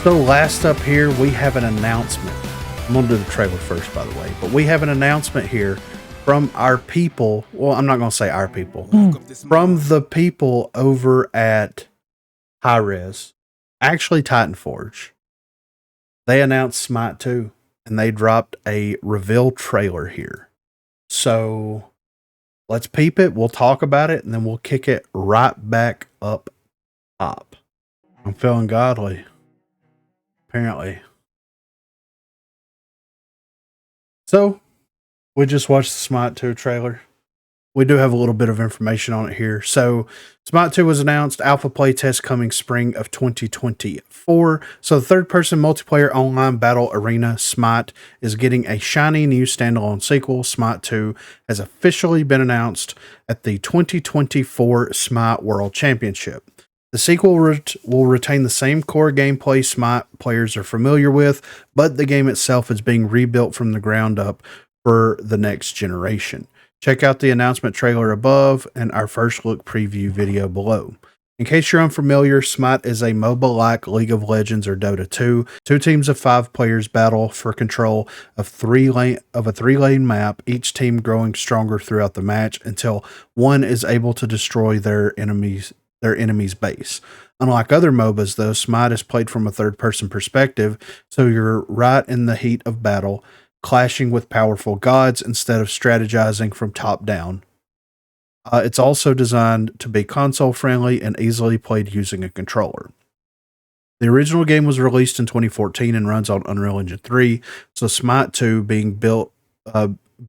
So last up here, we have an announcement. I'm going to do the trailer first, by the way. But we have an announcement here from our people. Well, I'm not going to say our people. From the people over at Hi-Rez. Actually, Titan Forge. They announced Smite 2. And they dropped a reveal trailer here. So let's peep it. We'll talk about it. And then we'll kick it right back up top. I'm feeling godly. Apparently. So, we just watched the Smite 2 trailer. We do have a little bit of information on it here. So, Smite 2 was announced, alpha playtest coming spring of 2024. So, the third-person multiplayer online battle arena Smite is getting a shiny new standalone sequel. Smite 2 has officially been announced at the 2024 Smite World Championship. The sequel will retain the same core gameplay Smite players are familiar with, but the game itself is being rebuilt from the ground up for the next generation. Check out the announcement trailer above and our first look preview video below. In case you're unfamiliar, Smite is a MOBA-like League of Legends or Dota 2. Two teams of 5 players battle for control of a three-lane map, each team growing stronger throughout the match until one is able to destroy their enemy's base. Unlike other MOBAs, though, Smite is played from a third-person perspective, so you're right in the heat of battle, clashing with powerful gods instead of strategizing from top down. It's also designed to be console-friendly and easily played using a controller. The original game was released in 2014 and runs on Unreal Engine 3, so Smite 2 being built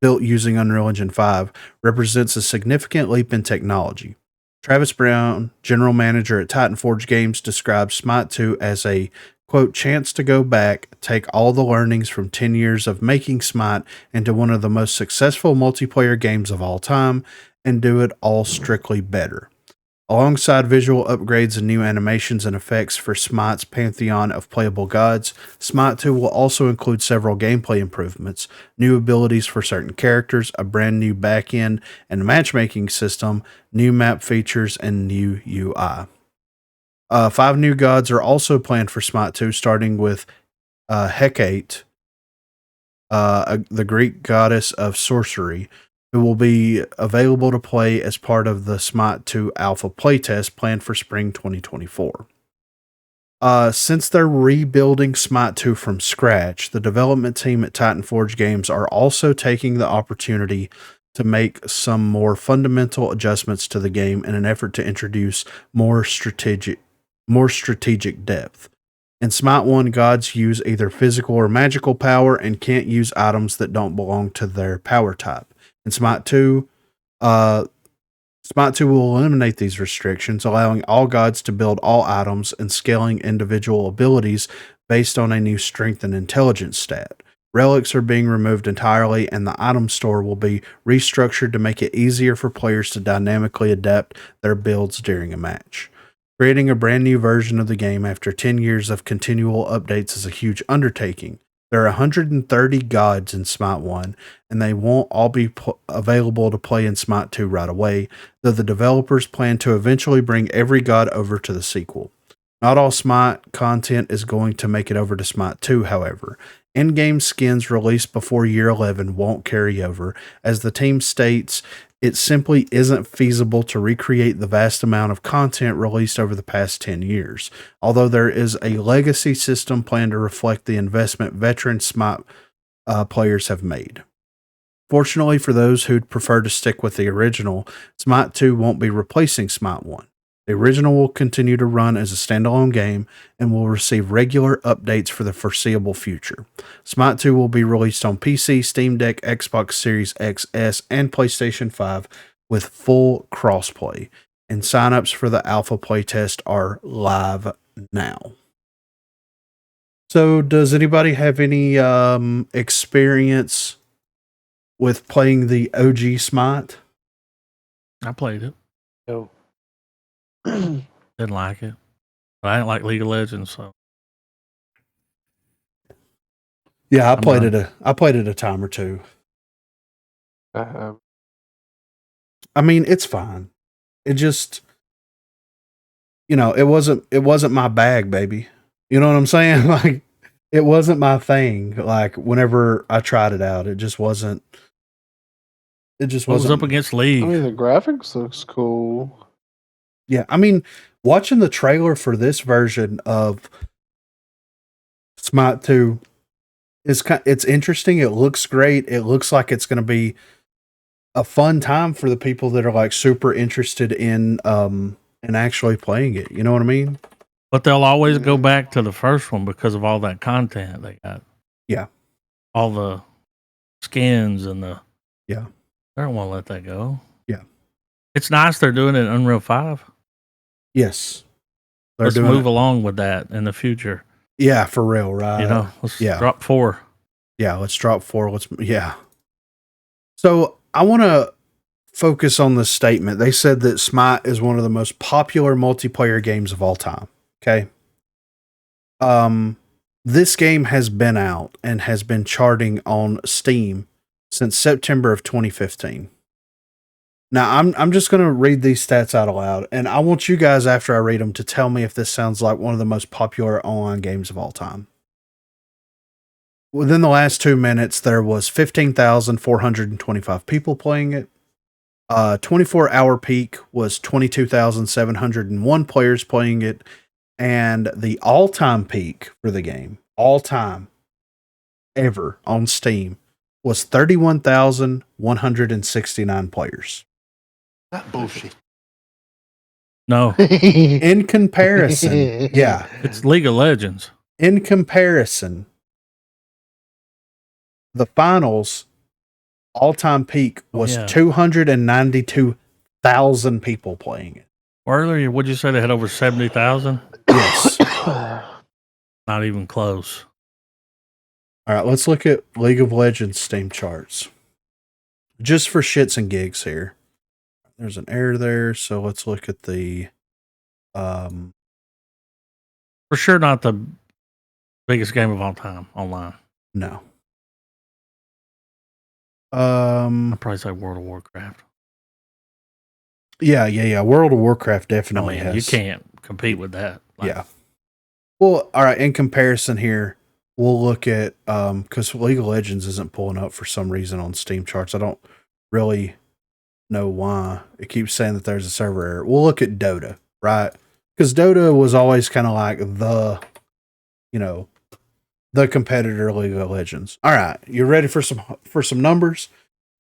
using Unreal Engine 5 represents a significant leap in technology. Travis Brown, general manager at Titan Forge Games, describes Smite 2 as a, quote, chance to go back, take all the learnings from 10 years of making Smite into one of the most successful multiplayer games of all time, and do it all strictly better. Alongside visual upgrades and new animations and effects for Smite's pantheon of playable gods, Smite 2 will also include several gameplay improvements, new abilities for certain characters, a brand new backend and matchmaking system, new map features, and new UI. 5 new gods are also planned for Smite 2, starting with Hecate, the Greek goddess of sorcery, who will be available to play as part of the Smite 2 alpha playtest planned for spring 2024. Since they're rebuilding Smite 2 from scratch, the development team at Titan Forge Games are also taking the opportunity to make some more fundamental adjustments to the game in an effort to introduce more strategic depth. In Smite 1, gods use either physical or magical power and can't use items that don't belong to their power type. In Smite 2 will eliminate these restrictions, allowing all gods to build all items and scaling individual abilities based on a new strength and intelligence stat. Relics are being removed entirely, and the item store will be restructured to make it easier for players to dynamically adapt their builds during a match. Creating a brand new version of the game after 10 years of continual updates is a huge undertaking. There are 130 gods in Smite 1, and they won't all be available to play in Smite 2 right away, though the developers plan to eventually bring every god over to the sequel. Not all Smite content is going to make it over to Smite 2, however. In-game skins released before year 11 won't carry over, as the team states it simply isn't feasible to recreate the vast amount of content released over the past 10 years, although there is a legacy system planned to reflect the investment veteran Smite players have made. Fortunately for those who'd prefer to stick with the original, Smite 2 won't be replacing Smite 1. The original will continue to run as a standalone game and will receive regular updates for the foreseeable future. Smite 2 will be released on PC, Steam Deck, Xbox Series XS, and PlayStation 5 with full crossplay, and signups for the alpha playtest are live now. So, does anybody have any experience with playing the OG Smite? I played it. No. Didn't like it. But I didn't like League of Legends, so Yeah, I played it a time or two. Uh, I mean, it's fine. It just, it wasn't my bag, baby. You know what I'm saying? Like, it wasn't my thing. Like, whenever I tried it out, it just wasn't. It just What was wasn't. up against I League? mean, the graphics looks cool. Yeah, I mean, watching the trailer for this version of Smite 2 it's interesting. It looks great. It looks like it's going to be a fun time for the people that are like super interested in actually playing it. You know what I mean? But they'll always go back to the first one because of all that content they got. Yeah. All the skins and the. Yeah. They don't want to let that go. Yeah. It's nice they're doing it in Unreal 5. Yes. Let's move along with that in the future. Yeah, for real, right? You know, let's drop 4. Yeah, let's drop 4. Yeah. So I want to focus on this statement. They said that Smite is one of the most popular multiplayer games of all time. Okay. This game has been out and has been charting on Steam since September of 2015. Now, I'm just going to read these stats out aloud, and I want you guys, after I read them, to tell me if this sounds like one of the most popular online games of all time. Within the last 2 minutes, there was 15,425 people playing it. 24-hour peak was 22,701 players playing it, and the all-time peak for the game, all-time, ever on Steam, was 31,169 players. That bullshit. No. In comparison, yeah. It's League of Legends. In comparison, the finals all-time peak was 292,000 people playing it. Earlier, would you say they had over 70,000? Yes. Not even close. All right, let's look at League of Legends Steam charts. Just for shits and gigs here. There's an error there, so let's look at the For sure not the biggest game of all time online. no. I'd probably say World of Warcraft. Yeah. World of Warcraft definitely has. You can't compete with that. Yeah. Well, all right, in comparison here, we'll look at because League of Legends isn't pulling up for some reason on Steam charts. I don't really know why. It keeps saying that there's a server error. We'll look at Dota, right? Because Dota was always kind of like the competitor League of Legends. All right, you ready for some numbers?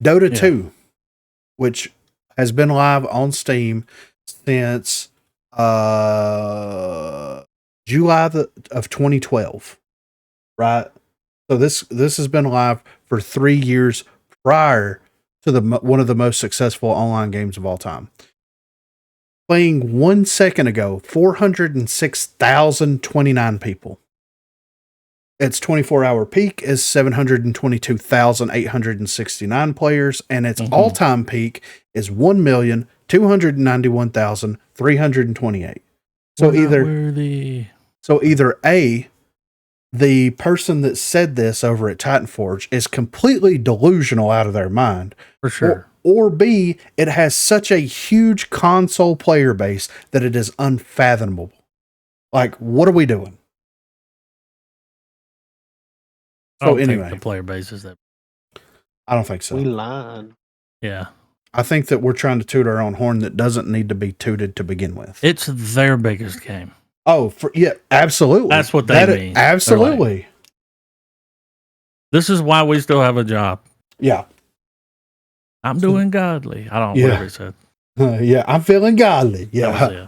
Dota 2, which has been live on Steam since July of 2012, right? So this has been live for 3 years prior to one of the most successful online games of all time. Playing 1 second ago, 406,029 people. Its 24-hour peak is 722,869 players, and its all-time peak is 1,291,328. So either A, the person that said this over at Titanforge is completely delusional out of their mind. For sure. Or B, it has such a huge console player base that it is unfathomable. Like, what are we doing? So anyway, the player base is that. I don't think so. We lied. Yeah. I think that we're trying to toot our own horn that doesn't need to be tooted to begin with. It's their biggest game. Oh, absolutely. That's what they mean. Absolutely. Like, this is why we still have a job. Yeah. I'm doing godly. I don't know whatever he said. Yeah, I'm feeling godly. Yeah.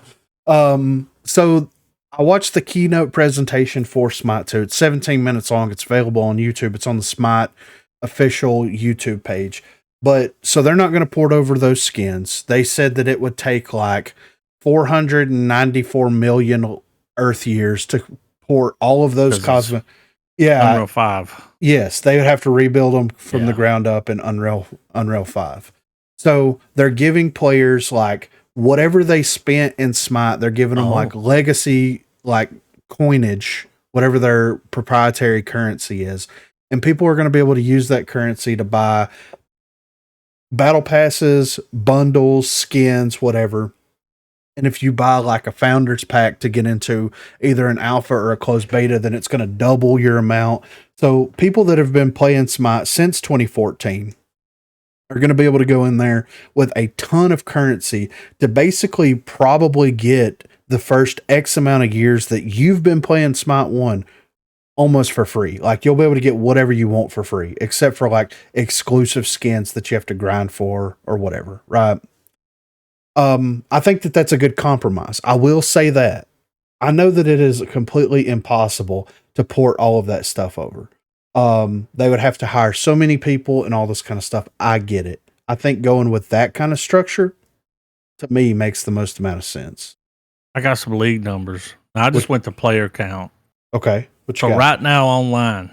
So I watched the keynote presentation for Smite 2. It's 17 minutes long. It's available on YouTube. It's on the Smite official YouTube page. But so they're not going to port over those skins. They said that it would take like 494 million Earth years to port all of those cosmic. Yeah. Unreal 5. Yes, they would have to rebuild them from the ground up in Unreal 5. So they're giving players like whatever they spent in Smite, they're giving them like legacy, like coinage, whatever their proprietary currency is. And people are going to be able to use that currency to buy battle passes, bundles, skins, whatever. And if you buy like a founder's pack to get into either an alpha or a closed beta, then it's going to double your amount. So people that have been playing Smite since 2014 are going to be able to go in there with a ton of currency to basically probably get the first X amount of years that you've been playing Smite 1 almost for free. Like you'll be able to get whatever you want for free, except for like exclusive skins that you have to grind for or whatever, right? I think that that's a good compromise. I will say that. I know that it is completely impossible to port all of that stuff over. They would have to hire so many people and all this kind of stuff. I get it. I think going with that kind of structure to me makes the most amount of sense. I got some league numbers. I just went to player count. Okay. What you So got? right now online,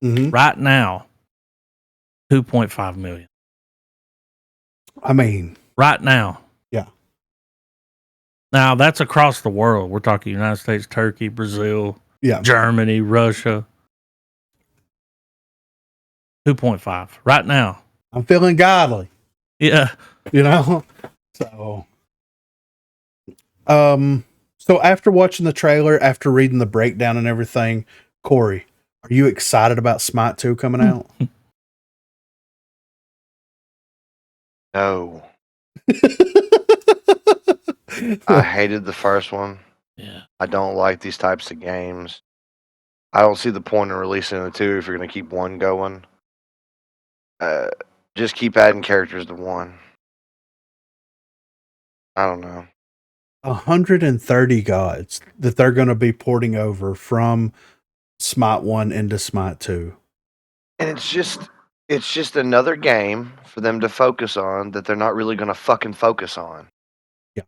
Mm-hmm. right now, 2.5 million. I mean, Right now. yeah. Now that's across the world. We're talking United States, Turkey, Brazil, Yeah. Germany, Russia. 2.5 right now. I'm feeling godly. Yeah. You know? So after watching the trailer, after reading the breakdown and everything, Corey, are you excited about Smite 2 coming out? No. I hated the first one. Yeah. I don't like these types of games. I don't see the point in releasing the 2 if you're going to keep 1 going. Just keep adding characters to 1. I don't know. 130 gods that they're going to be porting over from Smite 1 into Smite 2. And it's just another game for them to focus on that they're not really going to fucking focus on. Yeah.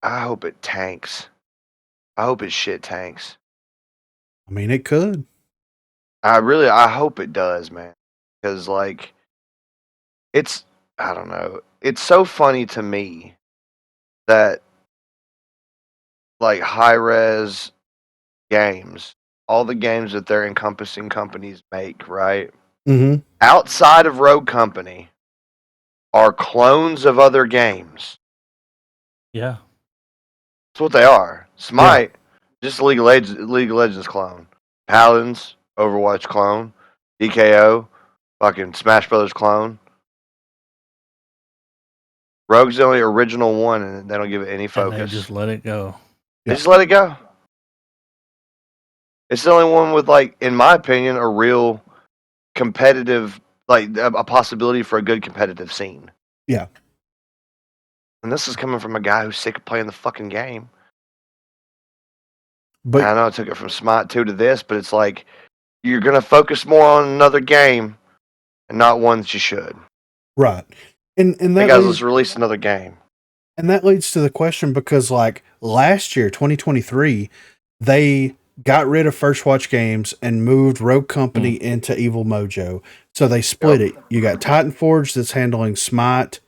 I hope it tanks. I hope it shit tanks. I mean, it could. I hope it does, man. Because, like, I don't know. It's so funny to me that, like, Hi-Rez games, all the games that their encompassing companies make, right? Mm-hmm. Outside of Rogue Company are clones of other games. Yeah. That's what they are. Smite, just a League of Legends clone. Paladins, Overwatch clone. DKO, fucking Smash Brothers clone. Rogue's the only original one, and they don't give it any focus. And they just let it go. They just let it go. It's the only one with, like, in my opinion, a real competitive, like, a possibility for a good competitive scene. Yeah. And this is coming from a guy who's sick of playing the fucking game. But And I know I took it from Smite 2 to this, but it's like, you're going to focus more on another game and not one that you should. right. And Hey that guys, leads, let's release another game. and that leads to the question, because like last year, 2023, they got rid of First Watch Games and moved Rogue Company into Evil Mojo. So they split it. You got Titan Forge that's handling Smite,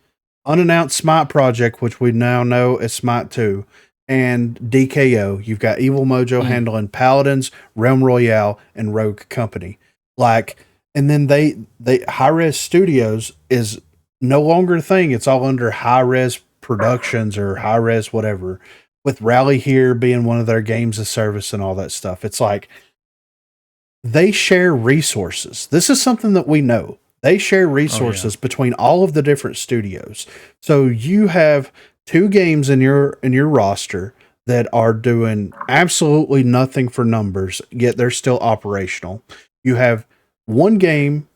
unannounced Smite project, which we now know is Smite 2, and DKO. You've got Evil Mojo handling Paladins, Realm Royale, and Rogue Company. Like, and then they Hi-Rez Studios is no longer a thing. It's all under Hi-Rez Productions or Hi-Rez whatever, with Rally here being one of their games of service and all that stuff. It's like they share resources. This is something that we know. They share resources between all of the different studios. So you have 2 games in your roster that are doing absolutely nothing for numbers, yet they're still operational. You have one game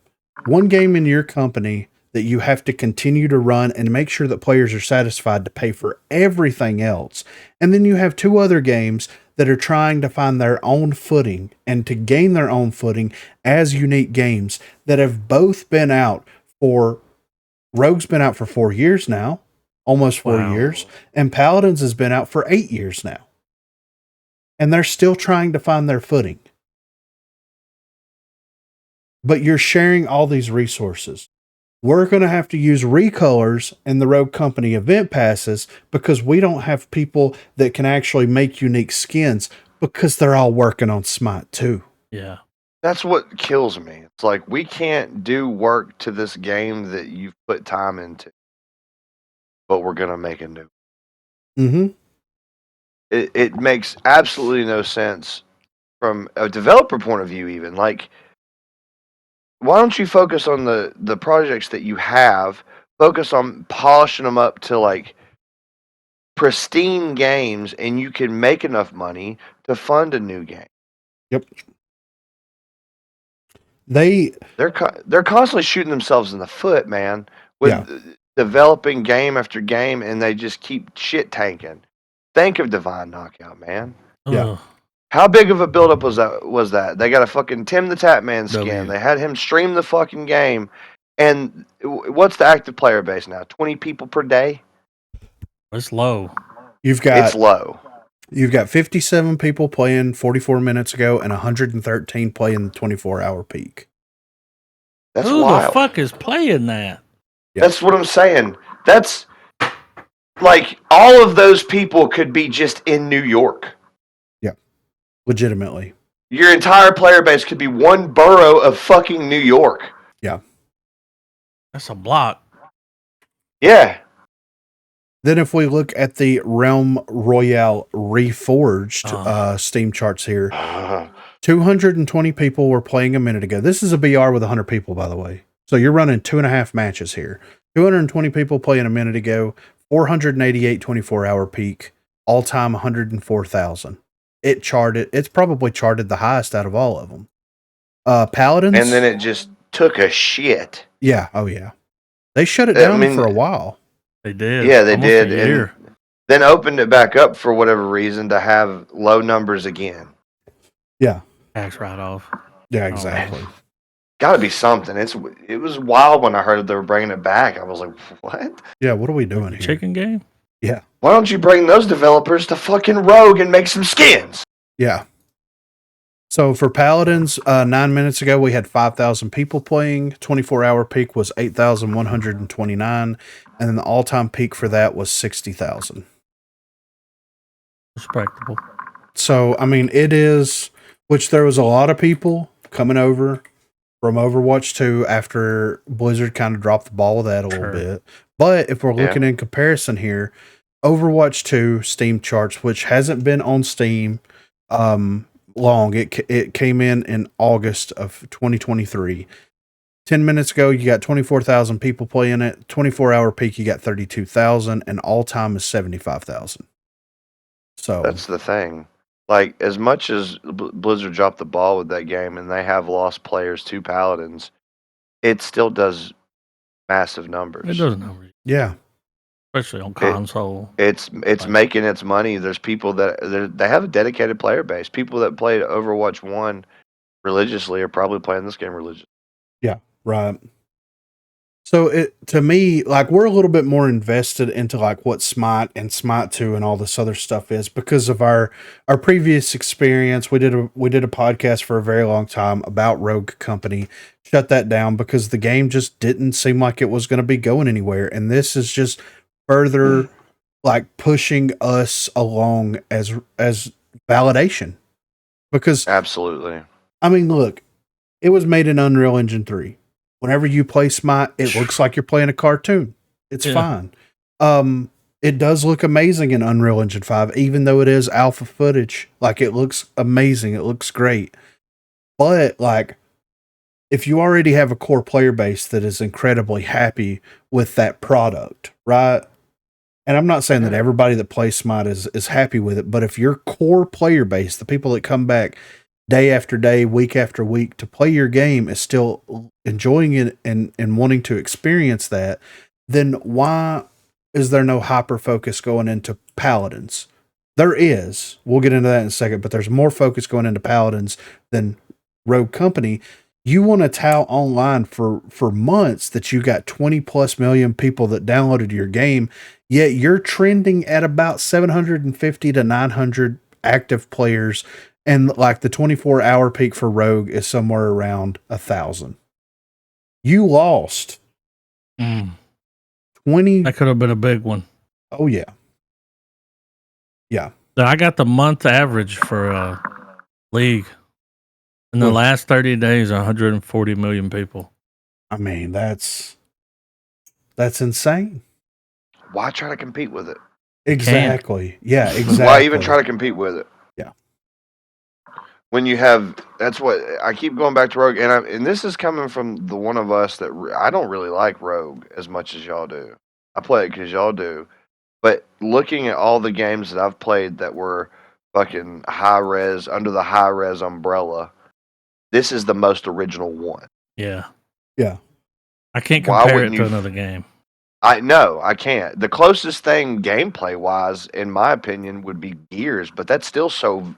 in your company that you have to continue to run and make sure that players are satisfied to pay for everything else. And then you have 2 other games that are trying to find their own footing and to gain their own footing as unique games that have both been out for, Rogue's been out for 4 years now, almost 4 years, and Paladins has been out for 8 years now. And they're still trying to find their footing. But you're sharing all these resources. We're going to have to use recolors in the Rogue Company event passes because we don't have people that can actually make unique skins because they're all working on Smite 2. Yeah. That's what kills me. It's like, we can't do work to this game that you've put time into. but we're gonna make a new. Mm-hmm. It makes absolutely no sense from a developer point of view. Even like, why don't you focus on the projects that you have? Focus on polishing them up to like pristine games, and you can make enough money to fund a new game. Yep. They're constantly shooting themselves in the foot, man, with developing game after game, and they just keep shit tanking. Think of Divine Knockout, man. Yeah. Ugh. How big of a buildup was that? They got a fucking Tim the Tatman skin. W. They had him stream the fucking game, and what's the active player base now? 20 people per day. It's low. It's low. You've got 57 people playing 44 minutes ago and 113 playing the 24-hour peak. That's Who wild. the fuck is playing that? Yeah. That's what I'm saying. That's like all of those people could be just in New York. Legitimately. Your entire player base could be one borough of fucking New York. That's a block. Yeah. Then if we look at the Realm Royale Reforged Steam charts here, 220 people were playing a minute ago. This is a BR with 100 people, by the way. So you're running 2.5 matches here. 220 people playing a minute ago, 488 24-hour peak, all-time 104,000. It's probably charted the highest out of all of them. Paladins. And then it just took a shit. Yeah. Oh, yeah. They shut it down for a while. They did. Yeah, they Almost did. a year. And then opened it back up for whatever reason to have low numbers again. Yeah. Tax write-off. Yeah, exactly. Got to be something. It was wild when I heard they were bringing it back. I was like, what? Yeah, what are we doing here? Chicken game? Yeah. Why don't you bring those developers to fucking Rogue and make some skins? Yeah. So for Paladins, 9 minutes ago, we had 5,000 people playing. 24-hour peak was 8,129. And then the all-time peak for that was 60,000. Respectable. So, I mean, it is, which there was a lot of people coming over from Overwatch 2 after Blizzard kind of dropped the ball with that a little bit. But if we're looking in comparison here, Overwatch 2 Steam charts, which hasn't been on Steam long, it came in August of 2023. 10 minutes ago, you got 24,000 people playing it. 24-hour peak, you got 32,000, and all-time is 75,000. So that's the thing. Like, as much as Blizzard dropped the ball with that game and they have lost players to Paladins, it still does massive numbers. It does numbers. Yeah. Especially on console. It's making its money. There's people that they have a dedicated player base. People that played Overwatch 1 religiously are probably playing this game religiously. Yeah, right. So to me, like, we're a little bit more invested into like what Smite and Smite 2 and all this other stuff is because of our previous experience. We did a podcast for a very long time about Rogue Company. Shut that down because the game just didn't seem like it was going to be going anywhere. And this is just further like pushing us along as validation. Because absolutely. I mean, look, it was made in Unreal Engine 3. Whenever you play Smite, it looks like you're playing a cartoon. It's fine. It does look amazing in Unreal Engine 5, even though it is alpha footage. Like, it looks amazing. It looks great. But, like, if you already have a core player base that is incredibly happy with that product, right? And I'm not saying that everybody that plays Smite is happy with it, but if your core player base, the people that come back day after day, week after week to play your game is still enjoying it and wanting to experience that, then why is there no hyper focus going into Paladins? There is. We'll get into that in a second, but there's more focus going into Paladins than Rogue Company. You want to tout online for months that you got 20 plus million people that downloaded your game, yet you're trending at about 750 to 900 active players. And like the 24-hour peak for Rogue is somewhere around 1,000. You lost 20. That could have been a big one. Oh, yeah. Yeah. I got the month average for League. In the last 30 days, 140 million people. I mean, that's insane. why try to compete with it? Exactly. Yeah, exactly. Why even try to compete with it? Yeah. When you have, that's what I keep going back to Rogue, and this is coming from the one of us that I don't really like Rogue as much as y'all do. I play it because y'all do, but looking at all the games that I've played that were fucking Hi-Rez under the Hi-Rez umbrella, this is the most original one. Yeah. Yeah. I can't Why compare it wouldn't to you another game. I know I can't. The closest thing gameplay wise, in my opinion, would be Gears, but that's still so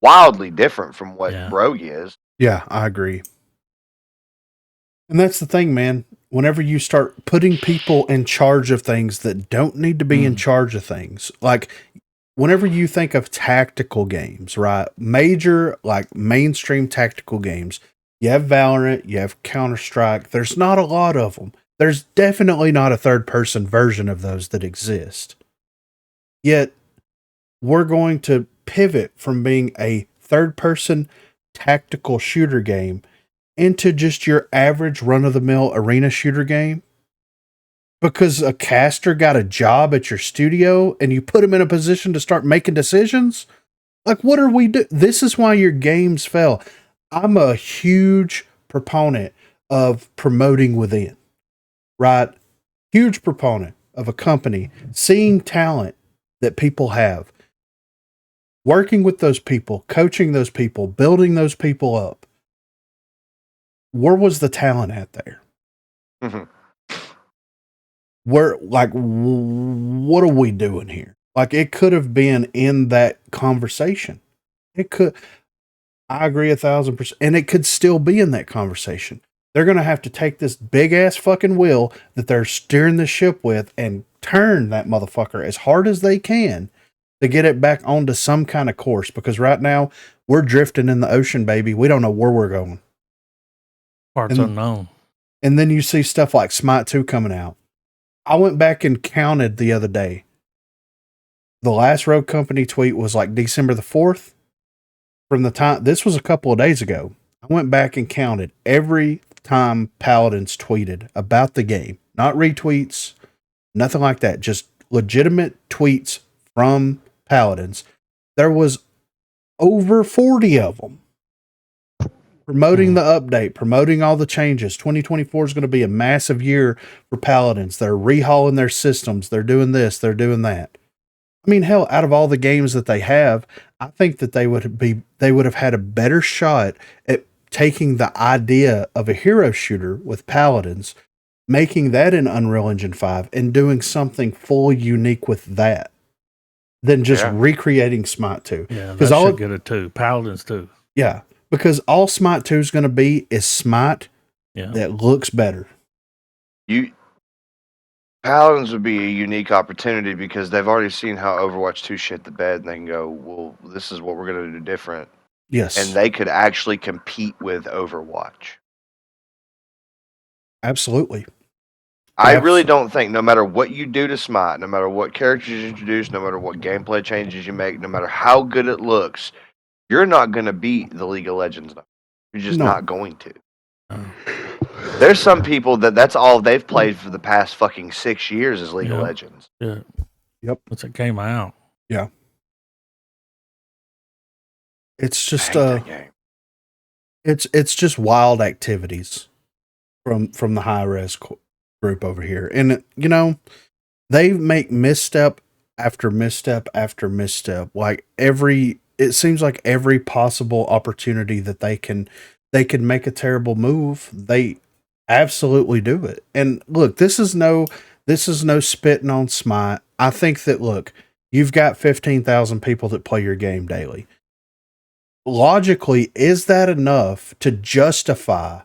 wildly different from what Yeah. Rogue is. Yeah, I agree. And that's the thing, man. Whenever you start putting people in charge of things that don't need to be in charge of things, like whenever you think of tactical games, right? Major, like mainstream tactical games, you have Valorant, you have Counter-Strike. There's not a lot of them. There's definitely not a third-person version of those that exist. Yet, we're going to pivot from being a third-person tactical shooter game into just your average run-of-the-mill arena shooter game because a caster got a job at your studio and you put him in a position to start making decisions? Like, what are we doing? This is why your games fail. I'm a huge proponent of promoting within, right? Huge proponent of a company seeing talent that people have, working with those people, coaching those people, building those people up. Where was the talent at there? Mhm. Where, like, what are we doing here? Like, it could have been in that conversation. It could. I agree 1,000%. And it could still be in that conversation. They're going to have to take this big ass fucking wheel that they're steering the ship with and turn that motherfucker as hard as they can to get it back onto some kind of course. Because right now we're drifting in the ocean, baby. We don't know where we're going. Parts unknown. And then you see stuff like Smite 2 coming out. I went back and counted the other day. The last Rogue Company tweet was like December the 4th. From the time, this was a couple of days ago. I went back and counted every time Paladins tweeted about the game. Not retweets, nothing like that. Just legitimate tweets from Paladins. There was over 40 of them promoting the update, promoting all the changes. 2024 is going to be a massive year for Paladins. They're rehauling their systems. They're doing this. They're doing that. I mean, hell, out of all the games that they have, I think that they would have had a better shot at taking the idea of a hero shooter with Paladins, making that in Unreal Engine 5 and doing something fully unique with that than just recreating Smite 2. Yeah, that should get it too. Paladins too. Yeah, because all Smite 2 is going to be is Smite that looks better. Paladins would be a unique opportunity because they've already seen how Overwatch 2 shit the bed, and they can go, well, this is what we're going to do different. Yes. And they could actually compete with Overwatch. Absolutely. I really don't think, no matter what you do to Smite, no matter what characters you introduce, no matter what gameplay changes you make, no matter how good it looks, you're not going to beat the League of Legends. You're just not going to. There's some people that's all they've played for the past fucking 6 years is League of Legends. Yeah. Yep. Once it came out. Yeah. It's just it's just wild activities from the Hi-Rez group over here. And you know, they make misstep after misstep after misstep. Like it seems like every possible opportunity that they can make a terrible move, they absolutely do it. And look, this is no spitting on Smite. I think that, look, you've got 15,000 people that play your game daily. Logically, is that enough to justify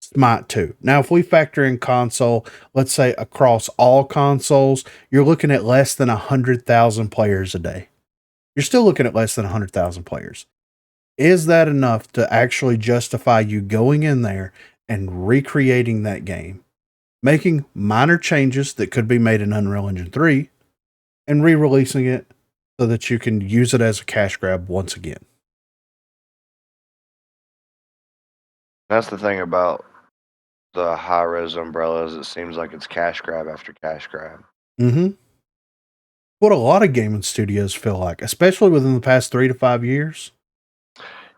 Smite 2? Now, if we factor in console, let's say across all consoles, you're looking at less than 100,000 players a day. You're still looking at less than 100,000 players. Is that enough to actually justify you going in there and recreating that game, making minor changes that could be made in Unreal Engine 3, and re-releasing it so that you can use it as a cash grab once again? That's the thing about the Hi-Rez umbrellas. It seems like it's cash grab after cash grab. Mm-hmm. What a lot of gaming studios feel like, especially within the past 3 to 5 years.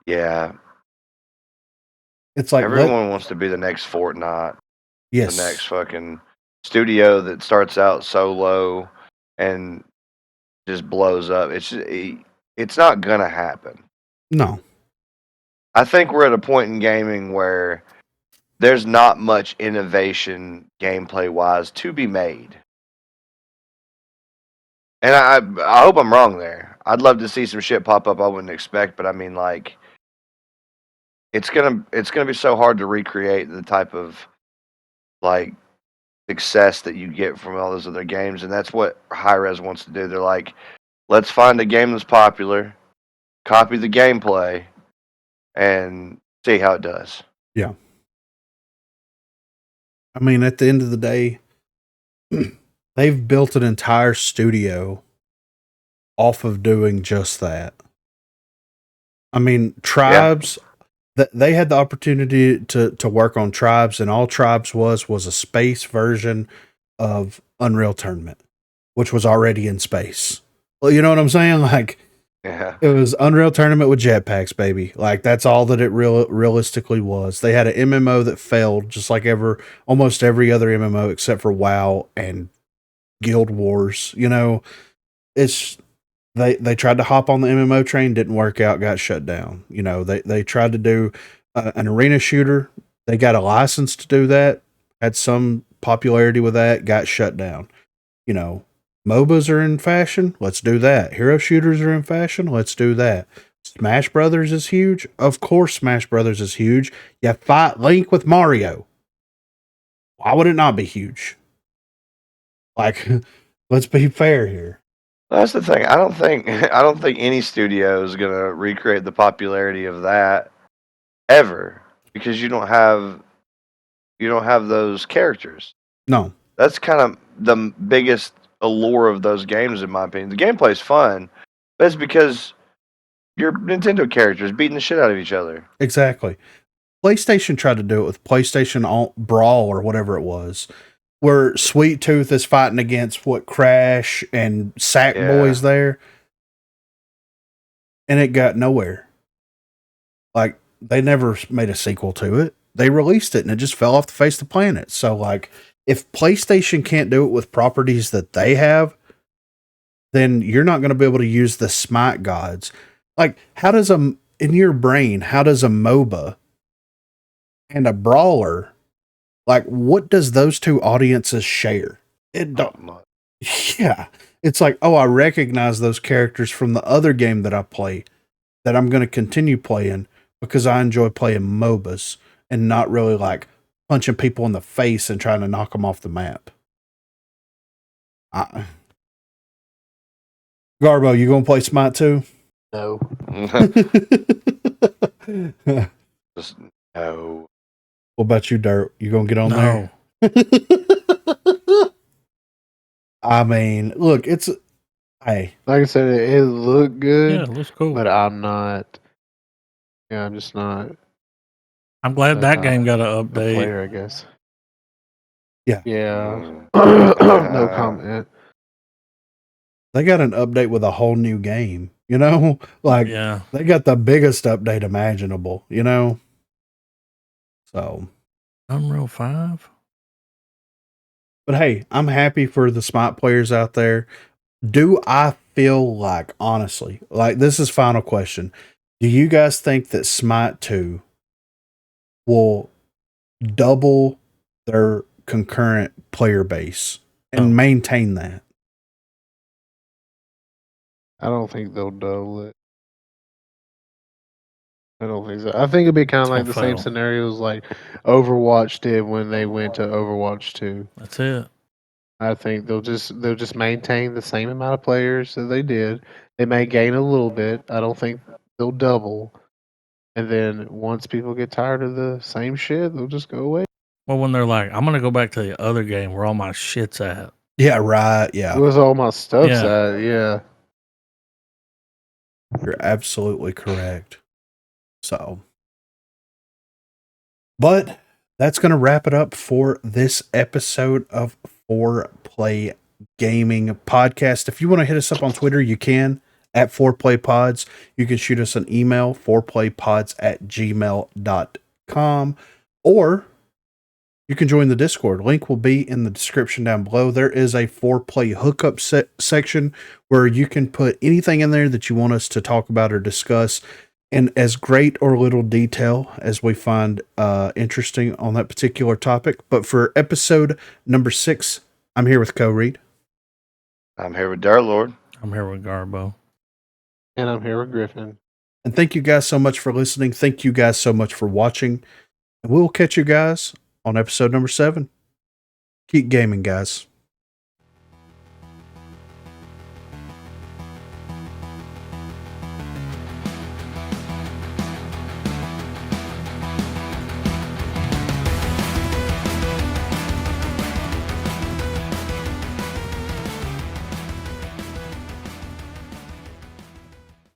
Yeah. It's like, Everyone wants to be the next Fortnite, yes, the next fucking studio that starts out so low and just blows up. It's not gonna happen. no, I think we're at a point in gaming where there's not much innovation gameplay wise to be made. And I hope I'm wrong there. I'd love to see some shit pop up I wouldn't expect, but I mean like it's gonna be so hard to recreate the type of like success that you get from all those other games, and that's what Hi-Rez wants to do. They're like, let's find a game that's popular, copy the gameplay, and see how it does. yeah. I mean, at the end of the day, they've built an entire studio off of doing just that. I mean, Tribes, they had the opportunity to work on Tribes, and all Tribes was a space version of Unreal Tournament, which was already in space. Well, you know what I'm saying? Like, Yeah. it was Unreal Tournament with jetpacks, baby. Like, that's all that it realistically was. They had an MMO that failed, just like almost every other MMO except for WoW and Guild Wars. You know, it's they tried to hop on the MMO train, didn't work out, got shut down. You know, they tried to do an arena shooter. They got a license to do that, had some popularity with that, got shut down. You know, MOBAs are in fashion. Let's do that. Hero shooters are in fashion. Let's do that. Smash Brothers is huge. Of course, Smash Brothers is huge. You fight Link with Mario. Why would it not be huge? Like, let's be fair here. That's the thing. I don't think any studio is gonna recreate the popularity of that ever because you don't have those characters. No, That's kind of the biggest allure of those games, in my opinion. The gameplay's fun, but it's because your Nintendo characters beating the shit out of each other. exactly. PlayStation tried to do it with PlayStation Brawl or whatever it was, where Sweet Tooth is fighting against Crash and Sackboy's there, and it got nowhere. Like, they never made a sequel to it. They released it and it just fell off the face of the planet. So, like, if PlayStation can't do it with properties that they have, then you're not going to be able to use the Smite gods. Like, in your brain, how does a MOBA and a brawler, like, what does those two audiences share? It don't. Yeah. It's like, oh, I recognize those characters from the other game that I play that I'm going to continue playing because I enjoy playing MOBAs and not really like punching people in the face and trying to knock them off the map. Garbo, you going to play Smite too? No. Just no. What about you, Dirt? You going to get on No. there? I mean, look, hey. Like I said, it looked good. Yeah, it looks cool. But I'm not. Yeah, I'm just not I'm glad that game got an a update. player, I guess. Yeah. Yeah. Mm. No comment. They got an update with a whole new game, you know? Like, Yeah. they got the biggest update imaginable, you know? So, Unreal 5? but hey, I'm happy for the Smite players out there. Do I feel like, honestly, like, this is final question. Do you guys think that Smite 2 will double their concurrent player base and maintain that? I don't think they'll double it. I don't think so. I think it'd be kind of like the same fail. scenarios like Overwatch did when they went to Overwatch 2. That's it. I think they'll just maintain the same amount of players that they did. They may gain a little bit. I don't think they'll double. And then once people get tired of the same shit, they'll just go away. Well, when they're like, I'm going to go back to the other game where all my shit's at. Yeah, right. Yeah. Where's all my stuff's Yeah. at? Yeah. You're absolutely correct. So, but that's going to wrap it up for this episode of 4 Play gaming podcast. If you want to hit us up on Twitter, you can at 4playpods. You can shoot us an email, 4playpods@gmail.com, or you can join the Discord. Link will be in the description down below. There is a 4Play hookup section where you can put anything in there that you want us to talk about or discuss in as great or little detail as we find interesting on that particular topic. But for episode number 6, I'm here with Co-Reed. I'm here with Darlord. I'm here with Garbo. And I'm here with Griffin. And thank you guys so much for listening. Thank you guys so much for watching. And we'll catch you guys on episode number 7. Keep gaming, guys.